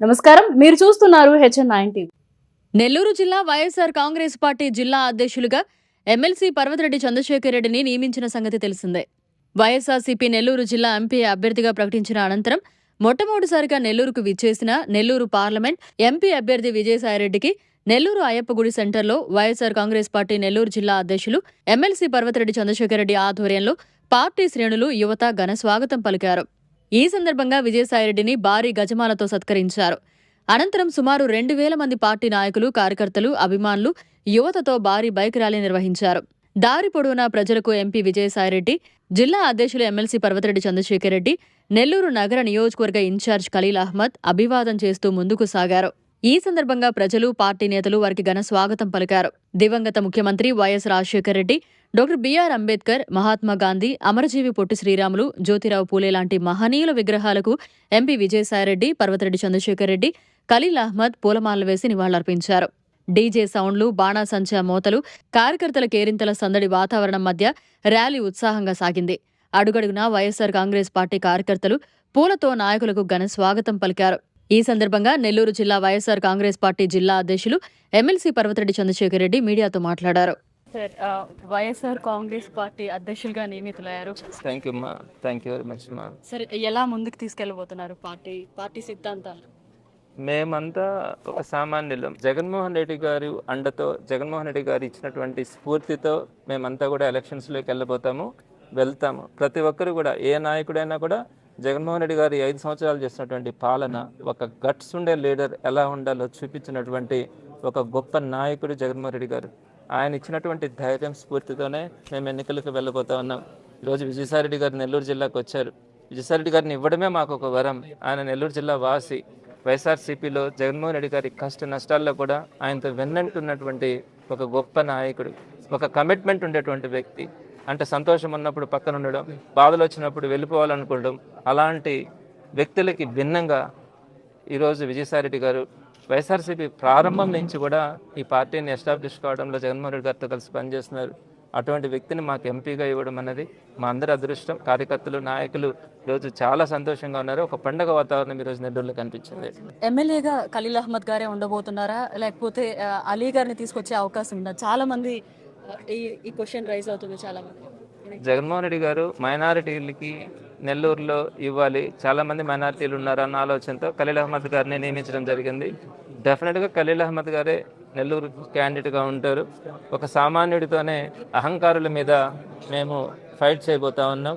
నమస్కారం, మీరు చూస్తున్నారు HN9 టీవీ. నెల్లూరు జిల్లా వైఎస్ఆర్ కాంగ్రెస్ పార్టీ జిల్లా అధ్యక్షులుగా ఎమ్మెల్సీ పర్వతిరెడ్డి చంద్రశేఖర్ రెడ్డిని నియమించిన సంగతి తెలిసిందే. వైఎస్ఆర్సీపీ నెల్లూరు జిల్లా ఎంపీ అభ్యర్థిగా ప్రకటించిన అనంతరం మొట్టమొదటిసారిగా నెల్లూరుకు విచ్చేసిన నెల్లూరు పార్లమెంట్ ఎంపీ అభ్యర్థి విజయసాయిరెడ్డికి నెల్లూరు అయ్యప్ప గుడి సెంటర్లో వైఎస్ఆర్ కాంగ్రెస్ పార్టీ నెల్లూరు జిల్లా అధ్యక్షులు ఎమ్మెల్సీ పర్వతిరెడ్డి చంద్రశేఖర్ రెడ్డి ఆధ్వర్యంలో పార్టీ శ్రేణులు యువత ఘన స్వాగతం పలికారు. ఈ సందర్భంగా విజయసాయిరెడ్డిని భారీ గజమాలతో సత్కరించారు. అనంతరం సుమారు 2,000 మంది పార్టీ నాయకులు, కార్యకర్తలు, అభిమానులు, యువతతో భారీ బైక్ ర్యాలీ నిర్వహించారు. దారి పొడవునా ప్రజలకు ఎంపీ విజయసాయిరెడ్డి, జిల్లా అధ్యక్షులు ఎమ్మెల్సీ పర్వతిరెడ్డి చంద్రశేఖర్ రెడ్డి, నెల్లూరు నగర నియోజకవర్గ ఇన్ఛార్జ్ ఖలీల్ అహ్మద్ అభివాదం చేస్తూ ముందుకు సాగారు. ఈ సందర్భంగా ప్రజలు, పార్టీ నేతలు వారికి ఘన స్వాగతం పలికారు. దివంగత ముఖ్యమంత్రి వైఎస్ రాజశేఖర్ రెడ్డి, డాక్టర్ బిఆర్ అంబేద్కర్, మహాత్మా గాంధీ, అమరజీవి పొట్టి శ్రీరాములు, జ్యోతిరావు పూలే లాంటి మహనీయుల విగ్రహాలకు ఎంపీ విజయసాయిరెడ్డి, పర్వతిరెడ్డి చంద్రశేఖర్ రెడ్డి, ఖలీల్ అహ్మద్ పూలమాలలు వేసి నివాళులర్పించారు. డీజే సౌండ్లు, బాణాసంచా మోతలు, కార్యకర్తల కేరింతల సందడి వాతావరణం మధ్య ర్యాలీ ఉత్సాహంగా సాగింది. అడుగడుగునా వైఎస్సార్ కాంగ్రెస్ పార్టీ కార్యకర్తలు పూలతో నాయకులకు ఘన స్వాగతం పలికారు. ఈ సందర్భంగా నెల్లూరు జిల్లా వైఎస్సార్ కాంగ్రెస్ పార్టీ జిల్లా అధ్యక్షులు ఎమ్మెల్సీ పర్వతిరెడ్డి చంద్రశేఖర్ రెడ్డి మీడియాతో మాట్లాడారు. వైఎస్ఆర్ కాంగ్రెస్ పార్టీ అధ్యక్షులుగా నియమితులయ్యారు. థ్యాంక్ యూ మా థ్యాంక్ యూ వెరీ మచ్ మా. సరే, ఎలా ముందుకు తీసుకెళ్లబోతున్నారు పార్టీ సిద్ధాంతాలు? మేమంతా ఒక సామాన్యులం. జగన్మోహన్ రెడ్డి గారు అండతో, జగన్మోహన్ రెడ్డి గారు ఇచ్చినటువంటి స్ఫూర్తితో మేమంతా కూడా ఎలక్షన్స్లోకి వెళ్తాము. ప్రతి ఒక్కరు కూడా, ఏ నాయకుడైనా కూడా జగన్మోహన్ రెడ్డి గారు 5 సంవత్సరాలు చేసినటువంటి పాలన, ఒక గట్స్ ఉండే లీడర్ ఎలా ఉండాలో చూపించినటువంటి ఒక గొప్ప నాయకుడు జగన్మోహన్ రెడ్డి గారు. ఆయన ఇచ్చినటువంటి ధైర్యం, స్ఫూర్తితోనే మేము ఎన్నికలకు వెళ్ళబోతా ఉన్నాం. ఈరోజు విజయసాయిరెడ్డి గారు నెల్లూరు జిల్లాకు వచ్చారు. విజయసాయిరెడ్డి గారిని ఇవ్వడమే మాకు ఒక వరం. ఆయన నెల్లూరు జిల్లా వాసి. వైఎస్ఆర్సీపీలో జగన్మోహన్ రెడ్డి గారి కష్ట నష్టాల్లో కూడా ఆయనతో వెన్నంటున్నటువంటి ఒక గొప్ప నాయకుడు, ఒక కమిట్మెంట్ ఉండేటువంటి వ్యక్తి. అంటే సంతోషం ఉన్నప్పుడు పక్కన ఉండడం, బాధలు వచ్చినప్పుడు వెళ్ళిపోవాలనుకోవడం, అలాంటి వ్యక్తులకి భిన్నంగా ఈరోజు విజయసాయిరెడ్డి గారు వైఎస్ఆర్సీపీ ప్రారంభం నుంచి కూడా ఈ పార్టీని ఎస్టాబ్లిష్ కావడంలో జగన్మోహన్ రెడ్డి గారితో కలిసి పనిచేస్తున్నారు. అటువంటి వ్యక్తిని మాకు ఎంపీగా ఇవ్వడం అనేది మా అందరి అదృష్టం. కార్యకర్తలు, నాయకులు ఈరోజు చాలా సంతోషంగా ఉన్నారు. ఒక పండుగ వాతావరణం ఈరోజు నెల్లూరులో కనిపించింది. ఎమ్మెల్యేగా ఖలీల్ అహ్మద్ గారే ఉండబోతున్నారా, లేకపోతే అలీ గారిని తీసుకొచ్చే అవకాశం ఉందా? చాలా మంది ఈ క్వశ్చన్ రైజ్ అవుతుంది. చాలా మంది జగన్మోహన్ రెడ్డి గారు మైనారిటీలకి నెల్లూరులో ఇవ్వాలి, చాలామంది మైనారిటీలు ఉన్నారు అన్న ఆలోచనతో ఖలీల్ అహ్మద్ గారిని నియమించడం జరిగింది. డెఫినెట్గా ఖలీల్ అహ్మద్ గారే నెల్లూరు క్యాండిడేట్గా ఉంటారు. ఒక సామాన్యుడితోనే అహంకారుల మీద మేము ఫైట్ చేయబోతా ఉన్నాం.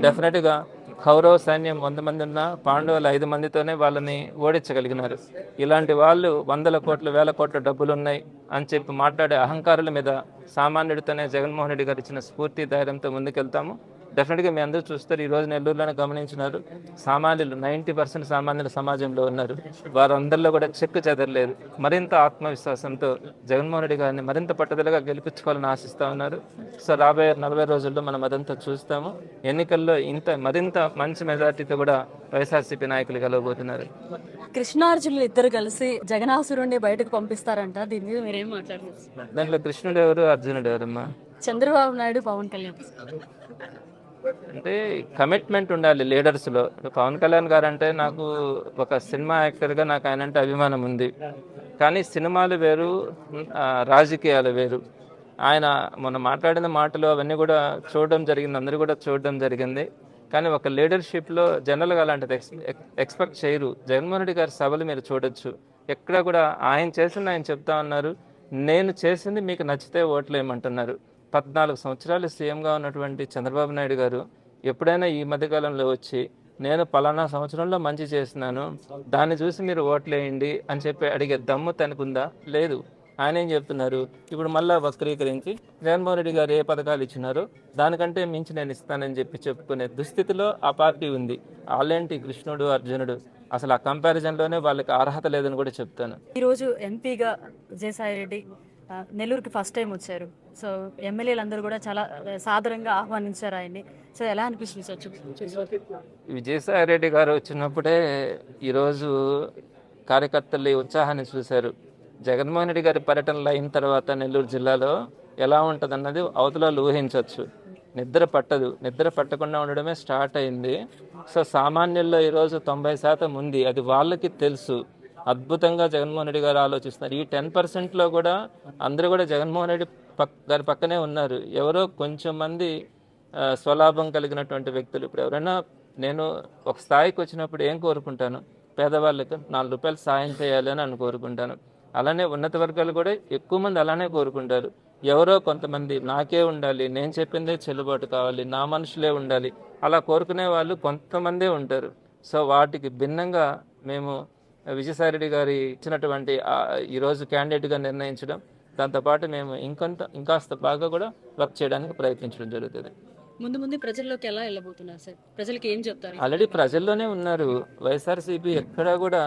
డెఫినెట్గా కౌరవ సైన్యం 100 మంది ఉన్న పాండవులు 5 మందితోనే వాళ్ళని ఓడించగలిగినారు. ఇలాంటి వాళ్ళు 100 కోట్ల 1000 కోట్ల డబ్బులు ఉన్నాయి అని చెప్పి మాట్లాడే అహంకారుల మీద సామాన్యుడితోనే జగన్మోహన్ రెడ్డి గారు ఇచ్చిన స్ఫూర్తి, ధైర్యంతో ముందుకెళ్తాము. డెఫినెట్గా మీ అందరూ చూస్తారు, ఈరోజు నెల్లూరులోనే గమనించినారు, సామాన్యులు 90% సామాన్యుల సమాజంలో ఉన్నారు. వారందరిలో కూడా చెక్కు చెదరలేదు. మరింత ఆత్మవిశ్వాసంతో జగన్మోహన్ రెడ్డి గారిని మరింత పట్టుదలగా గెలిపించుకోవాలని ఆశిస్తూ ఉన్నారు. సో రాబోయే 40 రోజుల్లో మనం అదంతా చూస్తాము. ఎన్నికల్లో మరింత మంచి మెజార్టీతో కూడా వైఎస్ఆర్సీపీ నాయకులు గెలవబోతున్నారు. కృష్ణార్జునులు ఇద్దరు కలిసి జగనాసురుణ్ణి బయటకు పంపిస్తారంట. దీని మీద మీరేం మాట్లాడుతున్నారు? దాంట్లో కృష్ణుడు ఎవరు, అర్జునుడు ఎవరమ్మా? చంద్రబాబు నాయుడు, పవన్ కళ్యాణ్. అంటే కమిట్మెంట్ ఉండాలి లీడర్స్లో. పవన్ కళ్యాణ్ గారు అంటే నాకు ఒక సినిమా యాక్టర్గా నాకు ఆయన అంటే అభిమానం ఉంది. కానీ సినిమాలు వేరు, రాజకీయాలు వేరు. ఆయన మొన్న మాట్లాడిన మాటలు అవన్నీ కూడా చూడడం జరిగింది, అందరూ కూడా చూడడం జరిగింది. కానీ ఒక లీడర్షిప్లో జనరల్గా అలాంటిది ఎక్స్పెక్ట్ చేయరు. జగన్మోహన్ రెడ్డి గారి సభలు మీరు చూడొచ్చు, ఎక్కడ కూడా ఆయన చేసింది ఆయన చెప్తా ఉన్నారు. నేను చేసింది మీకు నచ్చితే ఓట్లేయమంటున్నారు. 14 సంవత్సరాలు సీఎంగా ఉన్నటువంటి చంద్రబాబు నాయుడు గారు ఎప్పుడైనా ఈ మధ్యకాలంలో వచ్చి నేను పలానా సంవత్సరంలో మంచి చేస్తున్నాను, దాన్ని చూసి మీరు ఓట్లేయండి అని చెప్పి అడిగే దమ్ము తనకుందా? లేదు. ఆయన ఏం చెప్తున్నారు, ఇప్పుడు మళ్ళీ వక్రీకరించి జగన్మోహన్ రెడ్డి గారు ఏ పథకాలు ఇచ్చినారో దానికంటే మించి నేను ఇస్తానని చెప్పుకునే దుస్థితిలో ఆ పార్టీ ఉంది. వాళ్ళేంటి కృష్ణుడు, అర్జునుడు, అసలు ఆ కంపారిజన్లోనే వాళ్ళకి అర్హత లేదని కూడా చెప్తాను. ఈరోజు ఎంపీగా విజయసాయిరెడ్డి నెల్లూరుకి ఫస్ట్ టైం వచ్చారు. సో ఎమ్మెల్యేలందరూ కూడా చాలా సాదరంగా ఆహ్వానించారు ఆయన్ని. సో ఎలా అనిపిస్తుంది? విజయసాయిరెడ్డి గారు వచ్చినప్పుడే ఈరోజు కార్యకర్తలు ఉత్సాహాన్ని చూశారు. జగన్మోహన్ రెడ్డి గారి పర్యటనలు అయిన తర్వాత నెల్లూరు జిల్లాలో ఎలా ఉంటుందన్నది అవతల ఊహించవచ్చు. నిద్ర పట్టకుండా ఉండడమే స్టార్ట్ అయింది. సో సామాన్యుల్లో ఈరోజు 90% ఉంది, అది వాళ్ళకి తెలుసు. అద్భుతంగా జగన్మోహన్ రెడ్డి గారు ఆలోచిస్తున్నారు. ఈ 10%లో కూడా అందరూ కూడా జగన్మోహన్ రెడ్డి గారి పక్కనే ఉన్నారు. ఎవరో కొంచెం మంది స్వలాభం కలిగినటువంటి వ్యక్తులు. ఇప్పుడు ఎవరైనా నేను ఒక స్థాయికి వచ్చినప్పుడు ఏం కోరుకుంటాను, పేదవాళ్ళకి 4 రూపాయలు సాయం చేయాలి అని కోరుకుంటాను. అలానే ఉన్నత వర్గాలు కూడా ఎక్కువ మంది అలానే కోరుకుంటారు. ఎవరో కొంతమంది నాకే ఉండాలి, నేను చెప్పిందే చెల్లుబాటు కావాలి, నా మనుషులే ఉండాలి, అలా కోరుకునే వాళ్ళు కొంతమందే ఉంటారు. సో వాటికి భిన్నంగా మేము విజయసాయిరెడ్డి గారి ఇచ్చినటువంటి ఈరోజు క్యాండిడేట్గా నిర్ణయించడం, దాంతోపాటు మేము ఇంకాస్త బాగా కూడా వర్క్ చేయడానికి ప్రయత్నించడం జరుగుతుంది. ముందు ముందు ప్రజల్లోకి ఎలా వెళ్ళబోతున్నారు సార్? ప్రజలకు ఏం చెప్తారు? ఆల్రెడీ ప్రజల్లోనే ఉన్నారు. వైఎస్ఆర్సీపీ ఎక్కడా కూడా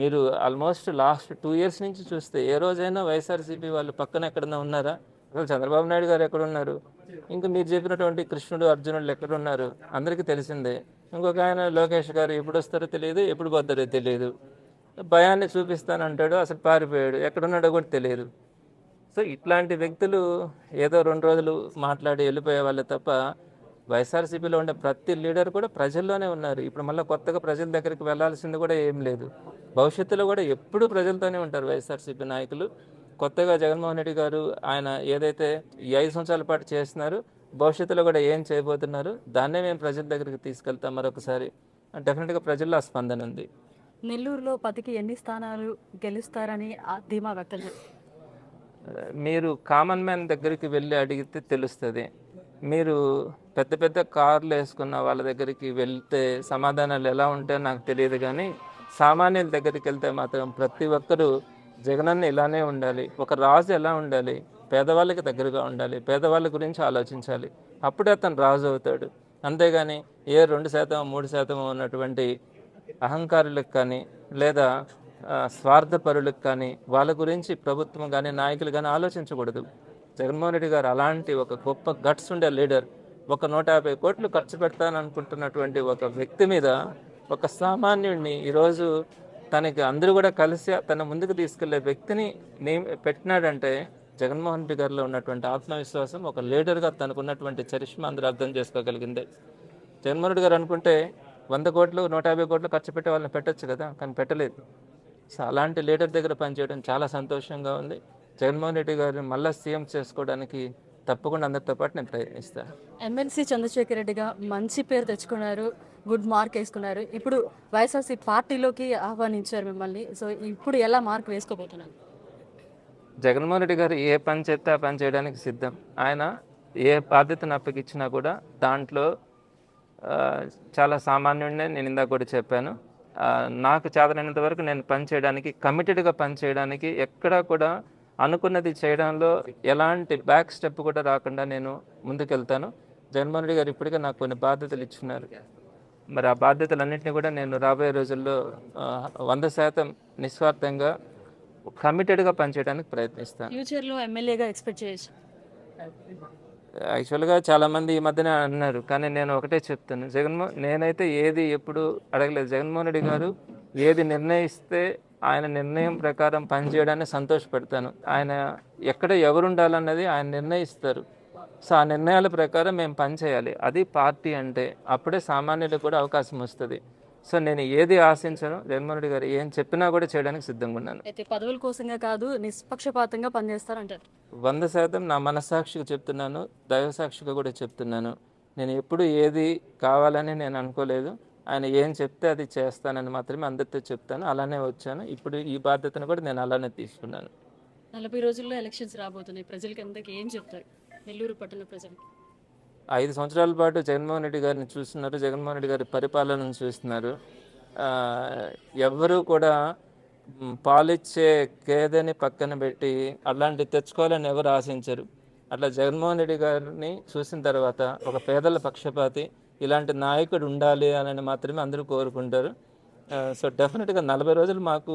మీరు ఆల్మోస్ట్ లాస్ట్ 2 years నుంచి చూస్తే ఏ రోజైనా వైఎస్ఆర్సీపీ వాళ్ళు పక్కన ఎక్కడన్నా ఉన్నారా? అసలు చంద్రబాబు నాయుడు గారు ఎక్కడున్నారు? ఇంకా మీరు చెప్పినటువంటి కృష్ణుడు అర్జునుడు ఎక్కడున్నారు? అందరికీ తెలిసిందే. ఇంకొక ఆయన లోకేష్ గారు ఎప్పుడు వస్తారో తెలియదు, ఎప్పుడు పోతారో తెలియదు. భయాన్ని చూపిస్తానంటాడు, అసలు పారిపోయాడు, ఎక్కడున్నాడో కూడా తెలియదు. సో ఇట్లాంటి వ్యక్తులు ఏదో 2 రోజులు మాట్లాడి వెళ్ళిపోయే వాళ్ళు తప్ప వైఎస్ఆర్సీపీలో ఉండే ప్రతి లీడర్ కూడా ప్రజల్లోనే ఉన్నారు. ఇప్పుడు మళ్ళీ కొత్తగా ప్రజల దగ్గరికి వెళ్లాల్సింది కూడా ఏం లేదు. భవిష్యత్తులో కూడా ఎప్పుడూ ప్రజలతోనే ఉంటారు వైఎస్ఆర్సీపీ నాయకులు. కొత్తగా జగన్మోహన్ రెడ్డి గారు ఆయన ఏదైతే ఈ 5 సంవత్సరాల పాటు చేస్తున్నారు, భవిష్యత్తులో కూడా ఏం చేయబోతున్నారు, దాన్నే మేము ప్రజల దగ్గరికి తీసుకెళ్తాం. మరొకసారి డెఫినెట్గా ప్రజల్లో ఆ స్పందన ఉంది. నెల్లూరులో 10కి ఎన్ని స్థానాలు గెలుస్తారని ధీమా వ్యక్తం చేస్తారు? మీరు కామన్ మ్యాన్ దగ్గరికి వెళ్ళి అడిగితే తెలుస్తుంది. మీరు పెద్ద పెద్ద కార్లు వేసుకున్న వాళ్ళ దగ్గరికి వెళ్తే సమాధానాలు ఎలా ఉంటాయో నాకు తెలియదు, కానీ సామాన్యుల దగ్గరికి వెళ్తే మాత్రం ప్రతి ఒక్కరూ జగనన్న ఇలానే ఉండాలి, ఒక రాజు ఎలా ఉండాలి, పేదవాళ్ళకి దగ్గరగా ఉండాలి, పేదవాళ్ళ గురించి ఆలోచించాలి, అప్పుడే అతను రాజు అవుతాడు. అంతేగాని ఏ 2%, 3% ఉన్నటువంటి అహంకారులకు కానీ లేదా స్వార్థపరులకు కానీ వాళ్ళ గురించి ప్రభుత్వం కానీ నాయకులు కానీ ఆలోచించకూడదు. జగన్మోహన్ రెడ్డి గారు అలాంటి ఒక గొప్ప గట్స్ ఉండే లీడర్. ఒక 150 కోట్లు ఖర్చు పెడతాననుకుంటున్నటువంటి ఒక వ్యక్తి మీద, ఒక సామాన్యుడిని ఈరోజు తనకి అందరూ కూడా కలిసి తన ముందుకు తీసుకెళ్లే వ్యక్తిని పెట్టినాడంటే జగన్మోహన్ రెడ్డి గారిలో ఉన్నటువంటి ఆత్మవిశ్వాసం, ఒక లీడర్గా తనకున్నటువంటి చరిష్మా అందరూ అర్థం చేసుకోగలిగిందే. జగన్మోహన్ రెడ్డి గారు అనుకుంటే 100 కోట్లు 150 కోట్లు ఖర్చు పెట్టే వాళ్ళని పెట్టచ్చు కదా, కానీ పెట్టలేదు. సో అలాంటి లీడర్ దగ్గర పనిచేయడం చాలా సంతోషంగా ఉంది. జగన్మోహన్ రెడ్డి గారిని మళ్ళీ సీఎం చేసుకోవడానికి తప్పకుండా అందరితో పాటు నేను ప్రయత్నిస్తాను. ఎమ్మెల్సీ చంద్రశేఖర్ రెడ్డిగా మంచి పేరు తెచ్చుకున్నారు, గుడ్ మార్క్ వేసుకున్నారు. ఇప్పుడు వైఎస్ఆర్సీ పార్టీలోకి ఆహ్వానించారు మిమ్మల్ని. సో ఇప్పుడు ఎలా మార్క్ వేసుకోబోతున్నారు? జగన్మోహన్ రెడ్డి గారు ఏ పని చేస్తే ఆ పని చేయడానికి సిద్ధం. ఆయన ఏ బాధ్యతను అప్పగించినా కూడా దాంట్లో చాలా సామాన్యుడినే. నేను ఇందాక కూడా చెప్పాను, నాకు చేతనైనంత వరకు నేను పని చేయడానికి, కమిటెడ్గా పని చేయడానికి, ఎక్కడా కూడా అనుకున్నది చేయడంలో ఎలాంటి బ్యాక్ స్టెప్ కూడా రాకుండా నేను ముందుకెళ్తాను. జగన్మోహన్ రెడ్డి గారు ఇప్పటికే నాకు కొన్ని బాధ్యతలు ఇచ్చున్నారు. మరి ఆ బాధ్యతలన్నింటినీ కూడా నేను రాబోయే రోజుల్లో 100% నిస్వార్థంగా కమిటెడ్గా పనిచేయడానికి ప్రయత్నిస్తాను. ఫ్యూచర్లో ఎమ్మెల్యేగా ఎక్స్పెక్ట్ చేయొచ్చు? యాక్చువల్గా చాలామంది ఈ మధ్యన అన్నారు, కానీ నేను ఒకటే చెప్తాను, నేనైతే ఏది ఎప్పుడు అడగలేదు. జగన్మోహన్ రెడ్డి గారు ఏది నిర్ణయిస్తే ఆయన నిర్ణయం ప్రకారం పనిచేయడాన్ని సంతోషపెడతాను. ఆయన ఎక్కడ ఎవరు ఉండాలన్నది ఆయన నిర్ణయిస్తారు. సో ఆ నిర్ణయాల ప్రకారం మేము పనిచేయాలి. అది పార్టీ అంటే. అప్పుడే సామాన్యులకు కూడా అవకాశం వస్తుంది. సో నేను ఏది ఆశించను. జగన్మోహన్ రెడ్డి గారు ఏం చెప్పినా కూడా చేయడానికి సిద్ధంగా ఉన్నాను. అయితే పదవుల కోసంగా కాదు, నిష్పక్షపాతంగా పనిచేస్తారంటారు? 100% నా మనస్సాక్షిగా చెప్తున్నాను, దైవసాక్షిగా కూడా చెప్తున్నాను. నేను ఎప్పుడు ఏది కావాలని నేను అనుకోలేదు. ఆయన ఏం చెప్తే అది చేస్తానని మాత్రమే అందరితో చెప్తాను. అలానే వచ్చాను. ఇప్పుడు ఈ బాధ్యతను కూడా నేను అలానే తీసుకున్నాను. 40 రోజుల్లో ఎలక్షన్స్ రాబోతున్నాయి. ప్రజలకి అందరికీ ఏం చెప్తారు, నెల్లూరు పట్టణ ప్రజలు? 5 సంవత్సరాల పాటు జగన్మోహన్ రెడ్డి గారిని చూస్తున్నారు, జగన్మోహన్ రెడ్డి గారి పరిపాలనను చూస్తున్నారు. ఎవ్వరూ కూడా పాలిచ్చే గేదెని పక్కన పెట్టి అలాంటి తెచ్చుకోవాలని ఎవరు ఆశించరు. అట్లా జగన్మోహన్ రెడ్డి గారిని చూసిన తర్వాత ఒక పేదల పక్షపాతి, ఇలాంటి నాయకుడు ఉండాలి అని మాత్రమే అందరూ కోరుకుంటారు. సో డెఫినెట్గా 40 రోజులు మాకు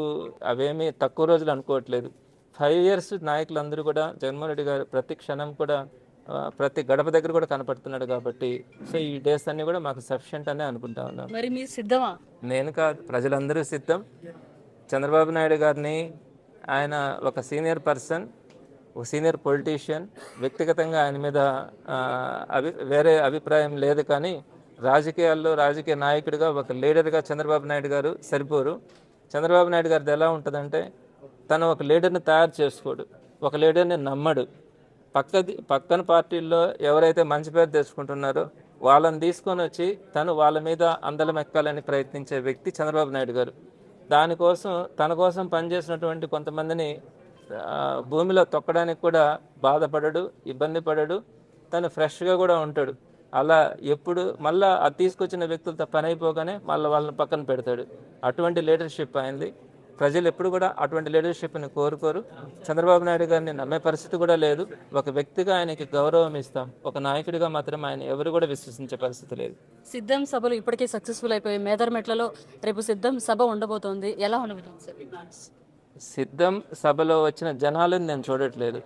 అవేమీ తక్కువ రోజులు అనుకోవట్లేదు. 5 years నాయకులందరూ కూడా జగన్మోహన్ రెడ్డి గారు ప్రతి క్షణం కూడా ప్రతి గడప దగ్గర కూడా కనపడుతున్నాడు కాబట్టి, సో ఈ డేస్ అన్ని కూడా మాకు సఫిషియెంట్ అనే అనుకుంటా ఉన్నాను. మరి మీరు సిద్ధమా? నేను కాదు, ప్రజలందరూ సిద్ధం. చంద్రబాబు నాయుడు గారిని, ఆయన ఒక సీనియర్ పర్సన్, ఒక సీనియర్ పొలిటీషియన్, వ్యక్తిగతంగా ఆయన మీద వేరే అభిప్రాయం లేదు, కానీ రాజకీయాల్లో రాజకీయ నాయకుడిగా ఒక లీడర్గా చంద్రబాబు నాయుడు గారు సరిపోరు. చంద్రబాబు నాయుడు గారిది ఎలా ఉంటుందంటే తను ఒక లీడర్ని తయారు చేసుకోడు, ఒక లీడర్ని నమ్మడు. పక్కన పార్టీల్లో ఎవరైతే మంచి పేరు తెచ్చుకుంటున్నారో వాళ్ళని తీసుకొని వచ్చి తను వాళ్ళ మీద అందలం ఎక్కాలని ప్రయత్నించే వ్యక్తి చంద్రబాబు నాయుడు గారు. దానికోసం తన కోసం పనిచేసినటువంటి కొంతమందిని భూమిలో తొక్కడానికి కూడా బాధపడడు, ఇబ్బంది పడడు, తను ఫ్రెష్గా కూడా ఉంటాడు. అలా ఎప్పుడు మళ్ళీ అది తీసుకొచ్చిన వ్యక్తులతో పని అయిపోగానే మళ్ళీ వాళ్ళని పక్కన పెడతాడు. అటువంటి లీడర్షిప్ అయింది. ప్రజలు ఎప్పుడు కూడా అటువంటి లీడర్షిప్ని కోరుకోరు. చంద్రబాబు నాయుడు గారిని నమ్మే పరిస్థితి కూడా లేదు. ఒక వ్యక్తిగా ఆయనకి గౌరవం ఇస్తాం, ఒక నాయకుడిగా మాత్రం ఆయన ఎవరు కూడా విశ్వసించే పరిస్థితి లేదు. సిద్ధం సభలు ఇప్పటికే సక్సెస్ఫుల్ అయిపోయాయి. మేదరమెట్లలో రేపు సిద్ధం సభ ఉండబోతోంది. ఎలా ఉండబోతుంది సార్? సిద్ధం సభలో వచ్చిన జనాలను నేను చూడట్లేదు.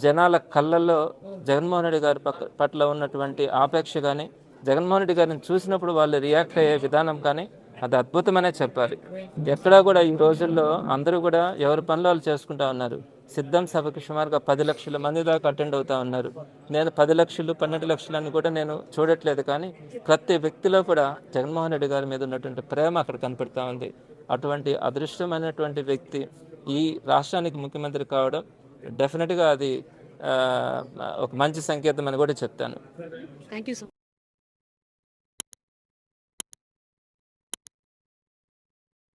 జనాల కళ్ళల్లో జగన్మోహన్ రెడ్డి గారి పట్ల ఉన్నటువంటి ఆపేక్ష కానీ, జగన్మోహన్ రెడ్డి గారిని చూసినప్పుడు వాళ్ళు రియాక్ట్ అయ్యే విధానం కానీ అది అద్భుతమనే చెప్పాలి. ఎక్కడా కూడా ఈ రోజుల్లో అందరూ కూడా ఎవరి పనులు వాళ్ళు చేసుకుంటా ఉన్నారు. సిద్ధం సభకి సుమారుగా 10 లక్షల మంది దాకా అటెండ్ అవుతా ఉన్నారు. నేను 10 లక్షలు 12 లక్షలు అని కూడా నేను చూడట్లేదు, కానీ ప్రతి వ్యక్తిలో కూడా జగన్మోహన్ రెడ్డి గారి మీద ఉన్నటువంటి ప్రేమ అక్కడ కనపడతా ఉంది. అటువంటి అదృష్టమైనటువంటి వ్యక్తి ఈ రాష్ట్రానికి ముఖ్యమంత్రి కావడం డెఫినెట్గా అది ఒక మంచి సంకేతం అని కూడా చెప్తాను. Thank you sir.